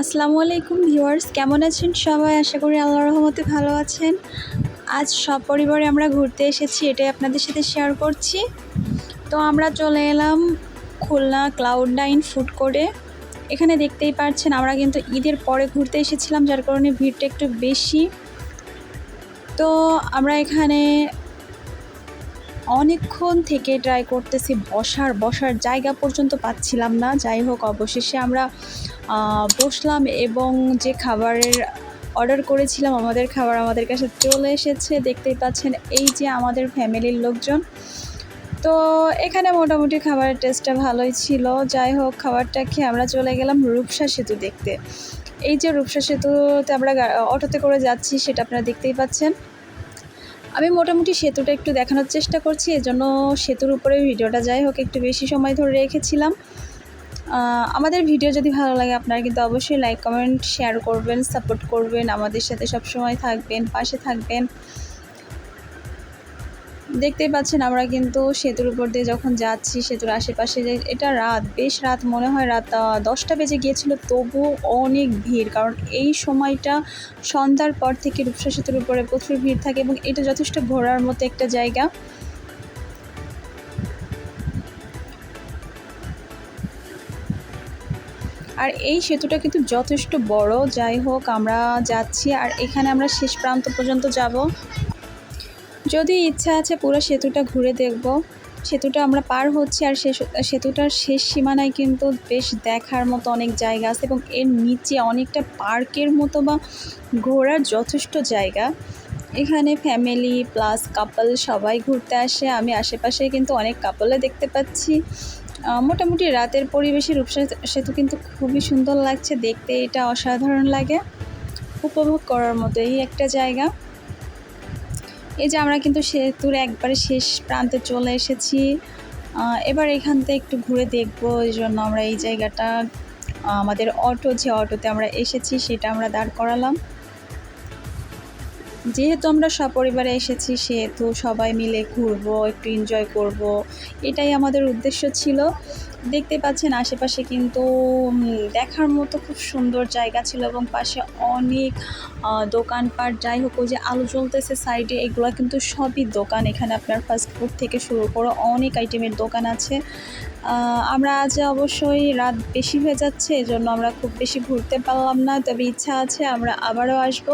আসসালামু আলাইকুম ভিউয়ার্স, কেমন আছেন সবাই? আশা করি আল্লাহর রহমতে ভালো আছেন। আজ সপরিবারে আমরা ঘুরতে এসেছি, এটাই আপনাদের সাথে শেয়ার করছি। তো আমরা চলে এলাম খুলনা ক্লাউড9 ফুড কোর্টে। এখানে দেখতেই পাচ্ছেন আমরা কিন্তু ঈদের পরে ঘুরতে এসেছিলাম, যার কারণে ভিড়টা একটু বেশি। তো আমরা এখানে অনেকক্ষণ থেকে ট্রাই করতেছি, বসার জায়গা পর্যন্ত পাচ্ছিলাম না। যাই হোক, অবশেষে আমরা বসলাম এবং যে খাবারের অর্ডার করেছিলাম আমাদের খাবার আমাদের কাছে চলে এসেছে। দেখতেই পাচ্ছেন এই যে আমাদের ফ্যামিলির লোকজন। তো এখানে মোটামুটি খাবারের টেস্টটা ভালোই ছিল। যাই হোক, খাবারটা খেয়ে আমরা চলে গেলাম রূপসা সেতু দেখতে। এই যে রূপসা সেতুতে আমরা অটোতে করে যাচ্ছি, সেটা আপনারা দেখতেই পাচ্ছেন। আমি মোটামুটি সেতুটা একটু দেখানোর চেষ্টা করছি, এজন্য সেতুর উপরে ভিডিওটা যাই হোক একটু বেশি সময় ধরে রেখেছিলাম। আমাদের ভিডিও যদি ভালো লাগে আপনারা কিন্তু অবশ্যই লাইক কমেন্ট শেয়ার করবেন, সাপোর্ট করবেন, আমাদের সাথে সবসময় থাকবেন, পাশে থাকবেন। দেখতেই পাচ্ছেন আমরা কিন্তু সেতুর উপর দিয়ে যখন যাচ্ছি, সেতুর আশেপাশে যে এটা বেশ রাত, মনে হয় রাত 10টা বেজে গিয়েছিল, তবুও অনেক ভিড়। কারণ এই সময়টা সন্ধ্যার পর থেকে রূপসা সেতুর উপরে প্রচুর ভিড় থাকে এবং এটা যথেষ্ট ঘোরার মতো একটা জায়গা। আর এই সেতুটা কিন্তু যথেষ্ট বড়। যাই হোক, আমরা যাচ্ছি আর এখানে আমরা শেষ প্রান্ত পর্যন্ত যাব। যদি ইচ্ছা আছে পুরো সেতুটা ঘুরে দেখব। সেতুটা আমরা পার হচ্ছি আর সেতুটার শেষ সীমানায় কিন্তু বেশ দেখার মতো অনেক জায়গা আছে এবং এর নিচে অনেকটা পার্কের মতো বা ঘোরার যথেষ্ট জায়গা। এখানে ফ্যামিলি প্লাস কাপল সবাই ঘুরতে আসে। আমি আশেপাশে কিন্তু অনেক কাপলে দেখতে পাচ্ছি। মোটামুটি রাতের পরিবেশে রূপসা সেতু কিন্তু খুবই সুন্দর লাগছে দেখতে, এটা অসাধারণ লাগে, উপভোগ করার মতো এই একটা জায়গা। এই যে আমরা কিন্তু সেতুর একবারে শেষ প্রান্তে চলে এসেছি। এবার এখান থেকে একটু ঘুরে দেখবো, এই জন্য আমরা এই জায়গাটা আমাদের যে অটোতে আমরা এসেছি সেটা আমরা দাঁড় করালাম। যেহেতু আমরা সপরিবারে এসেছি, সেহেতু সবাই মিলে ঘুরবো, একটু এনজয় করব, এটাই আমাদের উদ্দেশ্য ছিল। দেখতে পাচ্ছেন আশেপাশে কিন্তু দেখার মতো খুব সুন্দর জায়গা ছিল এবং পাশে অনেক দোকানপাট। যাই হোক, ওই যে আলো জ্বলতেছে সাইডে, এগুলো কিন্তু সবই দোকান। এখানে আপনার ফাস্টফুড থেকে শুরু করে অনেক আইটেমের দোকান আছে। আমরা আজ অবশ্যই রাত বেশি হয়ে যাচ্ছে, এজন্য আমরা খুব বেশি ঘুরতে পারলাম না, তবে ইচ্ছা আছে আমরা আবারও আসব,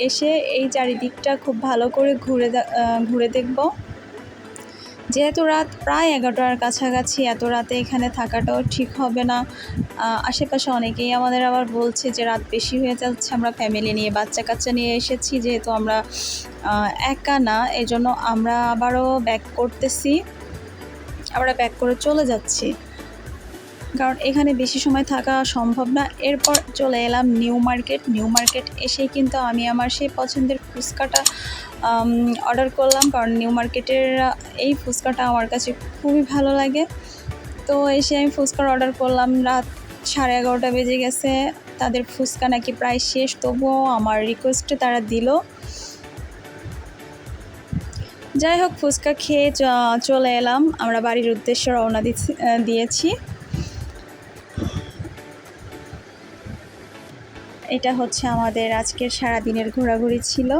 এসে এই চারিদিকটা খুব ভালো করে ঘুরে দেখব। যেহেতু রাত প্রায় 11টার কাছাকাছি, এত রাতে এখানে থাকাটাও ঠিক হবে না। আশেপাশে অনেকেই আমাদের আবার বলছে যে রাত বেশি হয়ে যাচ্ছে, আমরা ফ্যামিলি নিয়ে বাচ্চা কাচ্চা নিয়ে এসেছি, যেহেতু আমরা একা না, এজন্য আমরা আবারও ব্যাক করতেছি, আমরা ব্যাক করে চলে যাচ্ছি, কারণ এখানে বেশি সময় থাকা সম্ভব না। এরপর চলে এলাম নিউ মার্কেট এসেই কিন্তু আমি আমার সেই পছন্দের ফুচকাটা অর্ডার করলাম, কারণ নিউ মার্কেটের এই ফুচকাটা আমার কাছে খুবই ভালো লাগে। তো এসে আমি ফুচকার অর্ডার করলাম, রাত 11:30 বেজে গেছে। তাদের ফুচকা নাকি প্রায় শেষ, তবুও আমার রিকোয়েস্টে তারা দিল। যাই হোক, ফুচকা খেয়ে চলে এলাম, আমরা বাড়ির উদ্দেশ্যে রওনা দিয়েছি। এটা হচ্ছে আমাদের আজকের সারাদিনের ঘোরাঘুরি ছিল।